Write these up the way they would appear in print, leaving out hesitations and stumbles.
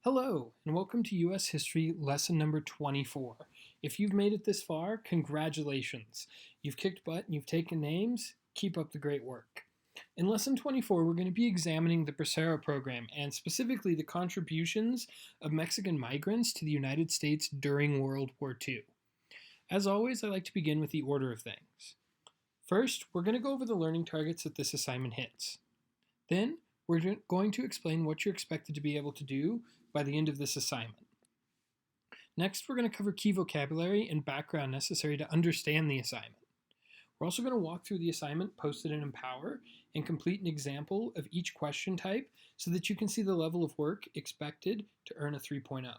Hello, and welcome to U.S. History Lesson number 24. If you've made it this far, congratulations. You've kicked butt and you've taken names. Keep up the great work. In Lesson 24, we're going to be examining the Bracero program and specifically the contributions of Mexican migrants to the United States during World War II. As always, I like to begin with the order of things. First, we're going to go over the learning targets that this assignment hits. Then, we're going to explain what you're expected to be able to do by the end of this assignment. Next, we're going to cover key vocabulary and background necessary to understand the assignment. We're also going to walk through the assignment posted in Empower and complete an example of each question type so that you can see the level of work expected to earn a 3.0.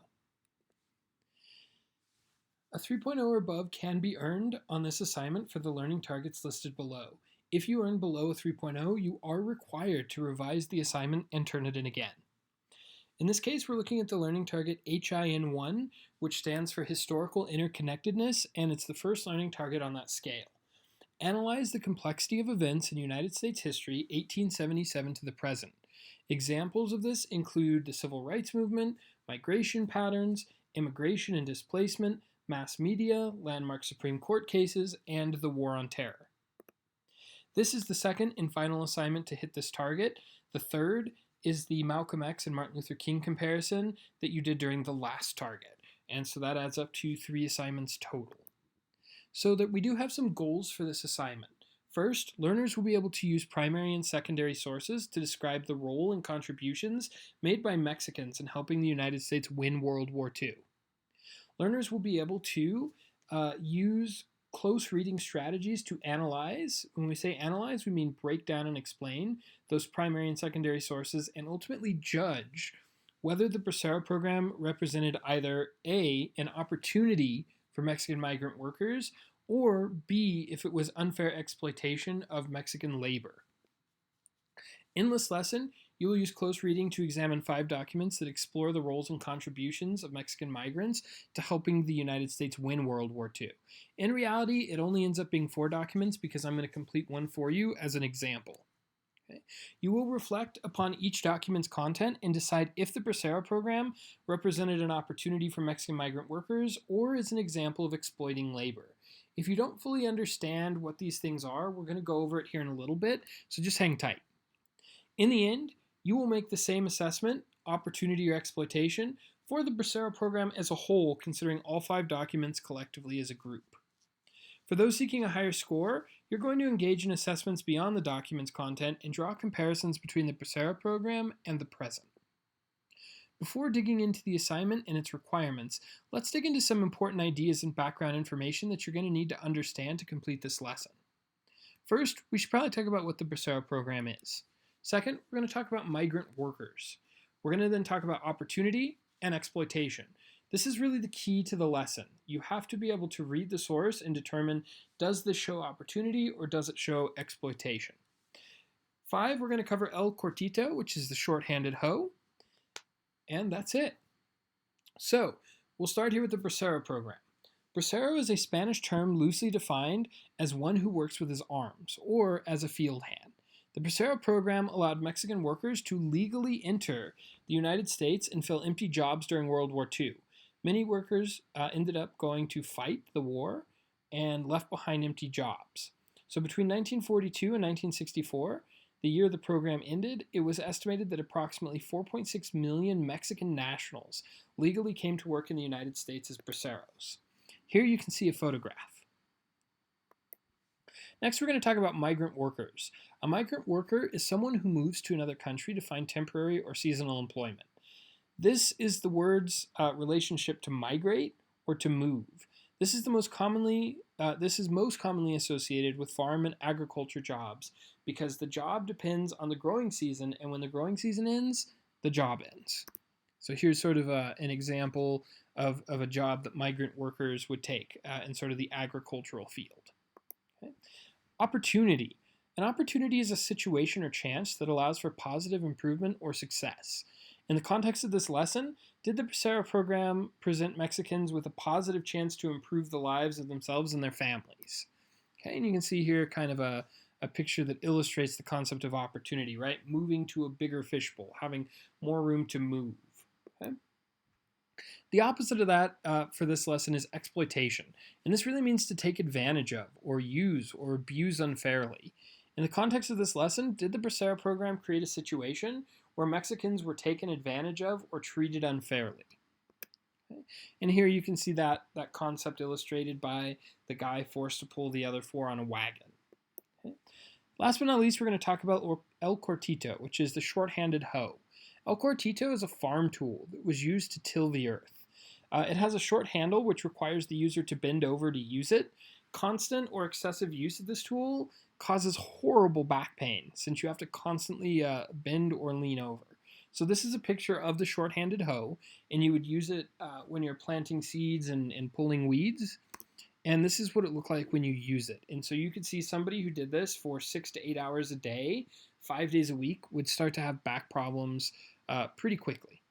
A 3.0 or above can be earned on this assignment for the learning targets listed below. If you earn below a 3.0, you are required to revise the assignment and turn it in again. In this case, we're looking at the learning target HIN1, which stands for Historical Interconnectedness, and it's the first learning target on that scale. Analyze the complexity of events in United States history, 1877 to the present. Examples of this include the Civil Rights Movement, migration patterns, immigration and displacement, mass media, landmark Supreme Court cases, and the War on Terror. This is the second and final assignment to hit this target. The third is the Malcolm X and Martin Luther King comparison that you did during the last target. And so that adds up to 3 assignments total. So that we do have some goals for this assignment. First, learners will be able to use primary and secondary sources to describe the role and contributions made by Mexicans in helping the United States win World War II. Learners will be able to use close reading strategies to analyze. When we say analyze, we mean break down and explain those primary and secondary sources and ultimately judge whether the Bracero program represented either A, an opportunity for Mexican migrant workers, or B, if it was unfair exploitation of Mexican labor. In this lesson, you will use close reading to examine 5 documents that explore the roles and contributions of Mexican migrants to helping the United States win World War II. In reality, it only ends up being 4 documents because I'm going to complete one for you as an example. Okay. You will reflect upon each document's content and decide if the Bracero program represented an opportunity for Mexican migrant workers or is an example of exploiting labor. If you don't fully understand what these things are, we're going to go over it here in a little bit, so just hang tight. In the end, you will make the same assessment, opportunity or exploitation, for the Bracero program as a whole, considering all 5 documents collectively as a group. For those seeking a higher score, you're going to engage in assessments beyond the document's content and draw comparisons between the Bracero program and the present. Before digging into the assignment and its requirements, let's dig into some important ideas and background information that you're going to need to understand to complete this lesson. First, we should probably talk about what the Bracero program is. Second, we're going to talk about migrant workers. We're going to then talk about opportunity and exploitation. This is really the key to the lesson. You have to be able to read the source and determine, does this show opportunity or does it show exploitation? 5, we're going to cover El Cortito, which is the short-handed hoe. And that's it. So, we'll start here with the Bracero program. Bracero is a Spanish term loosely defined as one who works with his arms, or as a field hand. The Bracero program allowed Mexican workers to legally enter the United States and fill empty jobs during World War II. Many workers ended up going to fight the war and left behind empty jobs. So between 1942 and 1964, the year the program ended, it was estimated that approximately 4.6 million Mexican nationals legally came to work in the United States as braceros. Here you can see a photograph. Next, we're going to talk about migrant workers. A migrant worker is someone who moves to another country to find temporary or seasonal employment. This is the word's relationship to migrate or to move. This is most commonly associated with farm and agriculture jobs because the job depends on the growing season, and when the growing season ends, the job ends. So here's sort of an example of a job that migrant workers would take in sort of the agricultural field. Okay. Opportunity. An opportunity is a situation or chance that allows for positive improvement or success. In the context of this lesson, did the Bracero program present Mexicans with a positive chance to improve the lives of themselves and their families? Okay, and you can see here kind of a picture that illustrates the concept of opportunity, right? Moving to a bigger fishbowl, having more room to move. Okay? The opposite of that for this lesson is exploitation, and this really means to take advantage of, or use, or abuse unfairly. In the context of this lesson, did the Bracero program create a situation where Mexicans were taken advantage of or treated unfairly? Okay. And here you can see that concept illustrated by the guy forced to pull the other four on a wagon. Okay. Last but not least, we're going to talk about El Cortito, which is the short-handed hoe. El Cortito is a farm tool that was used to till the earth. It has a short handle which requires the user to bend over to use it. Constant or excessive use of this tool causes horrible back pain since you have to constantly bend or lean over. So this is a picture of the short-handed hoe, and you would use it when you're planting seeds and pulling weeds. And this is what it looked like when you use it. And so you could see somebody who did this for 6 to 8 hours a day, 5 days a week, would start to have back problems pretty quickly.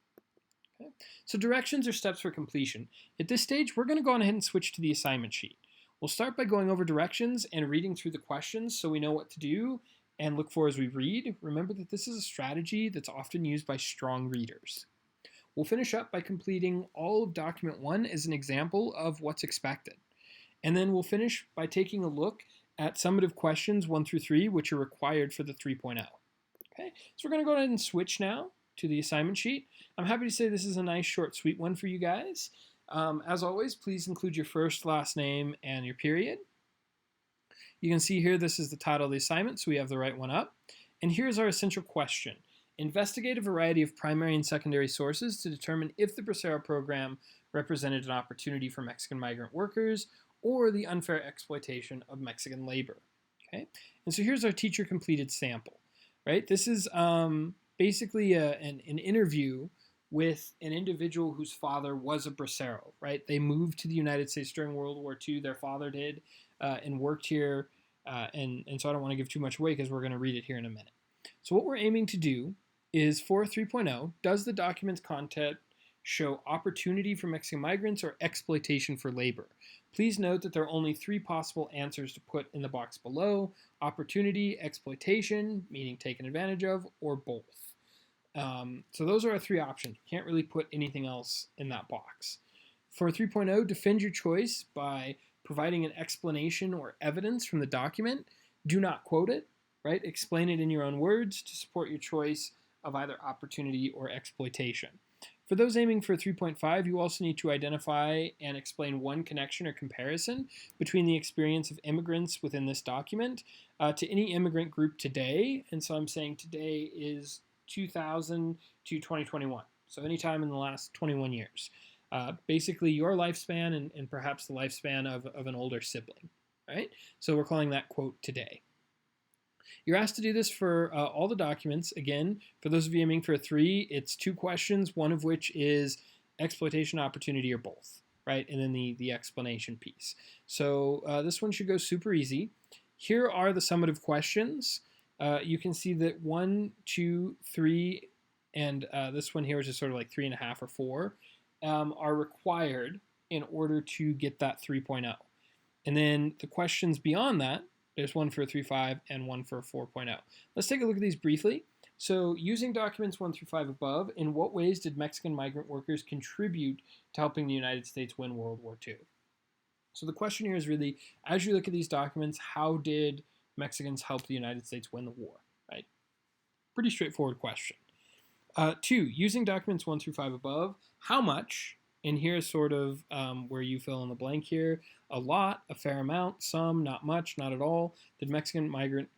Okay. So directions or steps for completion. At this stage, we're going to go on ahead and switch to the assignment sheet. We'll start by going over directions and reading through the questions so we know what to do and look for as we read. Remember that this is a strategy that's often used by strong readers. We'll finish up by completing all of document 1 as an example of what's expected. And then we'll finish by taking a look at summative questions 1 through 3, which are required for the 3.0. Okay, so we're going to go ahead and switch now to the assignment sheet. I'm happy to say this is a nice, short, sweet one for you guys. As always, please include your first, last name, and your period. You can see here this is the title of the assignment, so we have the right one up. And here's our essential question. Investigate a variety of primary and secondary sources to determine if the Bracero program represented an opportunity for Mexican migrant workers or the unfair exploitation of Mexican labor. Okay, and so here's our teacher-completed sample. Right, this is basically an interview with an individual whose father was a bracero, right? They moved to the United States during World War II, their father did, and worked here, and so I don't want to give too much away because we're going to read it here in a minute. So what we're aiming to do is for 3.0, does the document's content show opportunity for Mexican migrants or exploitation for labor? Please note that there are only 3 possible answers to put in the box below: opportunity, exploitation, meaning taken advantage of, or both. So those are our 3 options. You can't really put anything else in that box. For 3.0, defend your choice by providing an explanation or evidence from the document. Do not quote it, right? Explain it in your own words to support your choice of either opportunity or exploitation. For those aiming for 3.5, you also need to identify and explain one connection or comparison between the experience of immigrants within this document to any immigrant group today. And so I'm saying today is 2000 to 2021. So anytime in the last 21 years. Basically your lifespan and perhaps the lifespan of an older sibling, right? So we're calling that quote today. You're asked to do this for all the documents. Again, for those of you aiming for a 3, it's 2 questions, one of which is exploitation, opportunity, or both, right? And then the explanation piece. So this one should go super easy. Here are the summative questions. You can see that 1, 2, 3, and this one here is just sort of like 3.5 or 4, are required in order to get that 3.0. And then the questions beyond that, there's one for a 3.5 and one for a 4.0. Let's take a look at these briefly. So using documents 1 through 5 above, in what ways did Mexican migrant workers contribute to helping the United States win World War II? So the question here is really, as you look at these documents, how did Mexicans help the United States win the war, right? Pretty straightforward question. 2, using documents 1 through 5 above, how much, and here's sort of where you fill in the blank here, a lot, a fair amount, some, not much, not at all, did Mexican migrant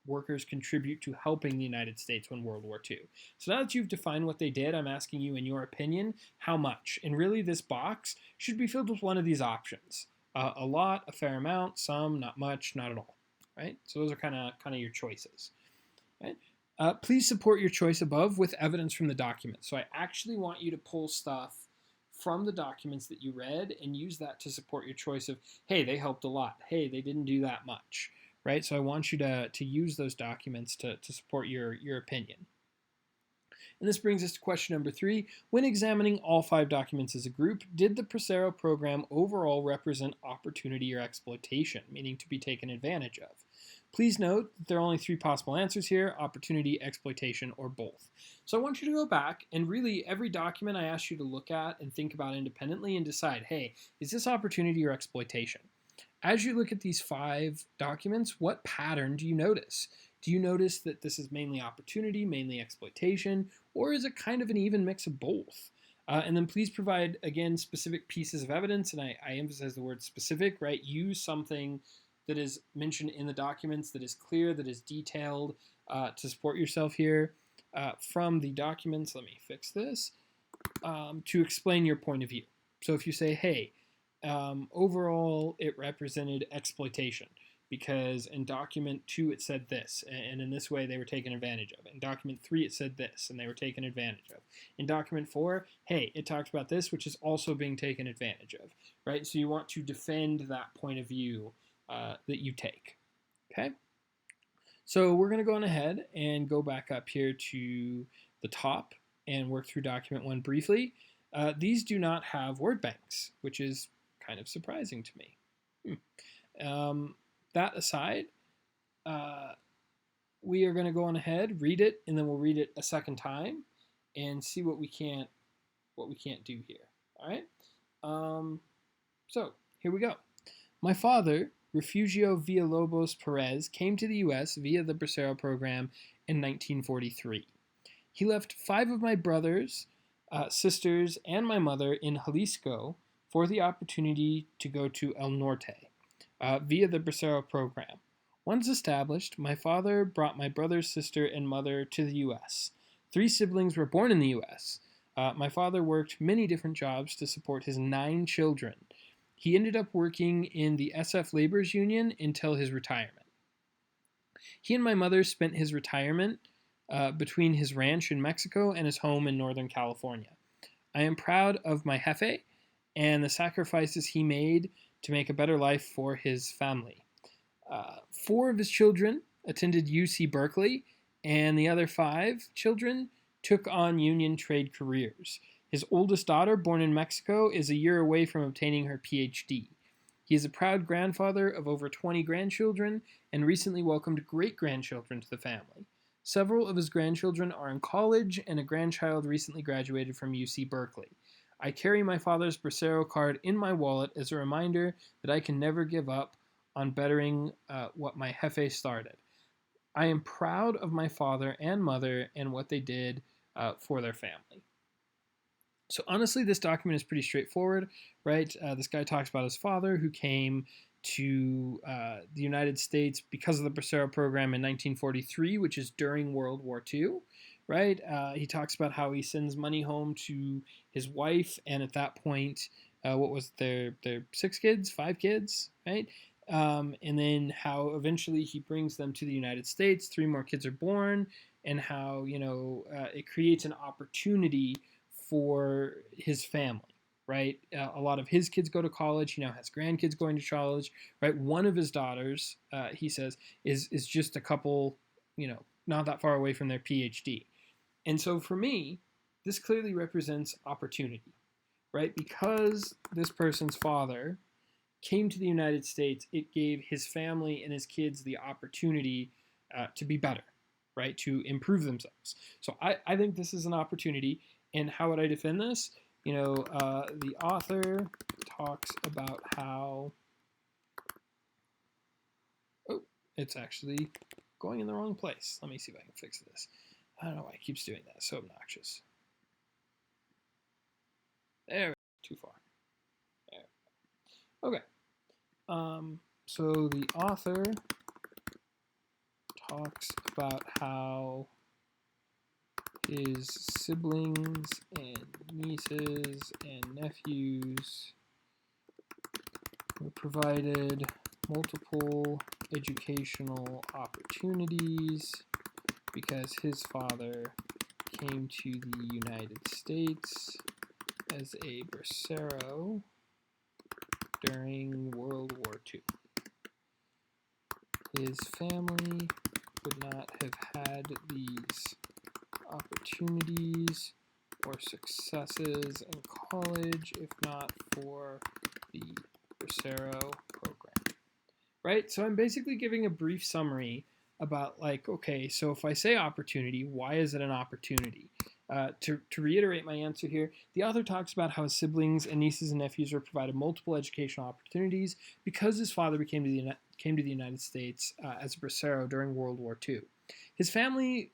workers contribute to helping the United States win World War II? So now that you've defined what they did, I'm asking you, in your opinion, how much? And really this box should be filled with one of these options. A lot, a fair amount, some, not much, not at all, right? So those are kind of your choices, right? Please support your choice above with evidence from the document. So I actually want you to pull stuff from the documents that you read and use that to support your choice of, hey, they helped a lot. Hey, they didn't do that much, right? So I want you to use those documents to support your opinion. And this brings us to question number 3. When examining all 5 documents as a group, did the Bracero program overall represent opportunity or exploitation, meaning to be taken advantage of? Please note that there are only three possible answers here: opportunity, exploitation, or both. So I want you to go back and really every document I asked you to look at and think about independently and decide, hey, is this opportunity or exploitation? As you look at these 5 documents, what pattern do you notice? Do you notice that this is mainly opportunity, mainly exploitation, or is it kind of an even mix of both? And then please provide, again, specific pieces of evidence, and I emphasize the word specific, right? Use something that is mentioned in the documents that is clear, that is detailed to support yourself here from the documents. Let me fix this to explain your point of view. So if you say, hey, overall it represented exploitation because in document 2 it said this, and in this way they were taken advantage of. In document 3 it said this, and they were taken advantage of. In document 4, hey, it talked about this, which is also being taken advantage of, right? So you want to defend that point of view that you take, okay? So we're going to go on ahead and go back up here to the top and work through document 1 briefly. These do not have word banks, which is kind of surprising to me. That aside, we are going to go on ahead, read it, and then we'll read it a second time and see what we can't do here. All right. So here we go. My father, Refugio Villalobos Perez, came to the U.S. via the Bracero program in 1943. He left 5 of my brothers, sisters, and my mother in Jalisco for the opportunity to go to El Norte via the Bracero program. Once established, my father brought my brother, sister, and mother to the U.S. 3 siblings were born in the U.S. My father worked many different jobs to support his 9 children. He ended up working in the SF Laborers Union until his retirement. He and my mother spent his retirement between his ranch in Mexico and his home in Northern California. I am proud of my jefe and the sacrifices he made to make a better life for his family. 4 of his children attended UC Berkeley, and the other 5 children took on union trade careers. His oldest daughter, born in Mexico, is a year away from obtaining her PhD. He is a proud grandfather of over 20 grandchildren and recently welcomed great-grandchildren to the family. Several of his grandchildren are in college, and a grandchild recently graduated from UC Berkeley. I carry my father's Bracero card in my wallet as a reminder that I can never give up on bettering what my jefe started. I am proud of my father and mother and what they did for their family. So honestly, this document is pretty straightforward, right? This guy talks about his father who came to the United States because of the Bracero program in 1943, which is during World War II, right? He talks about how he sends money home to his wife, and at that point, what was their 6 kids, 5 kids, right? And then how eventually he brings them to the United States, 3 more kids are born, and how, it creates an opportunity for his family, right? A lot of his kids go to college. He now has grandkids going to college, right? One of his daughters, he says, is just a couple, not that far away from their PhD. And so for me, this clearly represents opportunity, right? Because this person's father came to the United States, it gave his family and his kids the opportunity to be better, right? To improve themselves. So I think this is an opportunity. And how would I defend this? The author talks about how... Oh, it's actually going in the wrong place. Let me see if I can fix this. I don't know why it keeps doing that. It's so obnoxious. There, too far. There. Okay. So the author talks about how his siblings and nieces and nephews were provided multiple educational opportunities because his father came to the United States as a Bracero during World War II. His family would not have had these opportunities or successes in college if not for the Bracero program. right? So I'm basically giving a brief summary about like, okay, so if I say opportunity, why is it an opportunity? To reiterate my answer here, the author talks about how his siblings and nieces and nephews were provided multiple educational opportunities because his father came to the United States as a Bracero during World War II. His family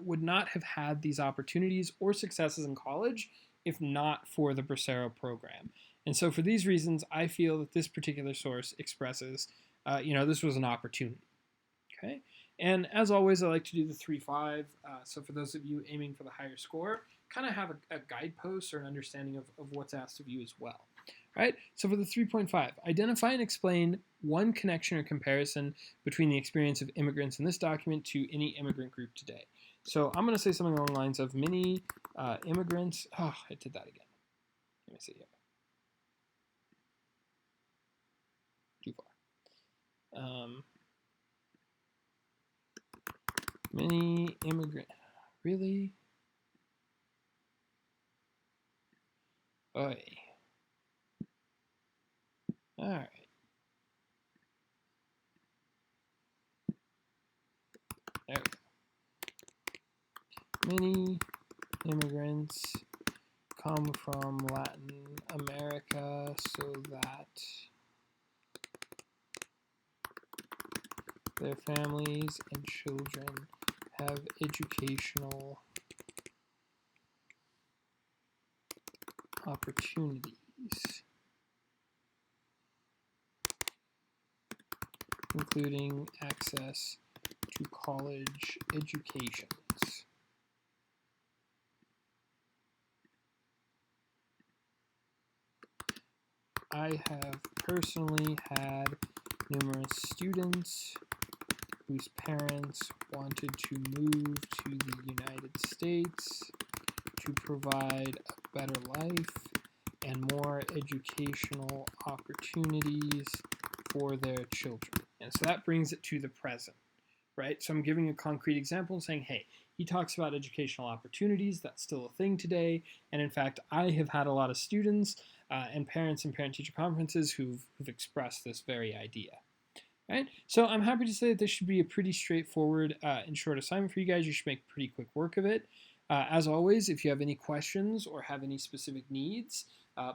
would not have had these opportunities or successes in college if not for the Bracero program. And so, for these reasons, I feel that this particular source expresses, this was an opportunity. Okay. And as always, I like to do the 3-5. So for those of you aiming for the higher score, kind of have a guidepost or an understanding of what's asked of you as well. All right. So for the 3.5, identify and explain one connection or comparison between the experience of immigrants in this document to any immigrant group today. So I'm going to say something along the lines of many immigrants. Oh, I did that again. Let me see here. Too far. Many immigrant. Really? Oy. All right. There we go. Many immigrants come from Latin America so that their families and children have educational opportunities, including access to college educations. I have personally had numerous students whose parents wanted to move to the United States to provide a better life and more educational opportunities for their children. And so that brings it to the present, right? So I'm giving a concrete example and saying, hey, he talks about educational opportunities. That's still a thing today. And in fact, I have had a lot of students and parents and parent-teacher conferences who've expressed this very idea. Right? So I'm happy to say that this should be a pretty straightforward and short assignment for you guys. You should make pretty quick work of it. As always, if you have any questions or have any specific needs,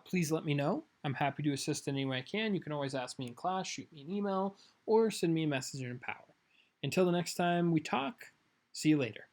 please let me know. I'm happy to assist in any way I can. You can always ask me in class, shoot me an email, or send me a message in Empower. Until the next time we talk, see you later.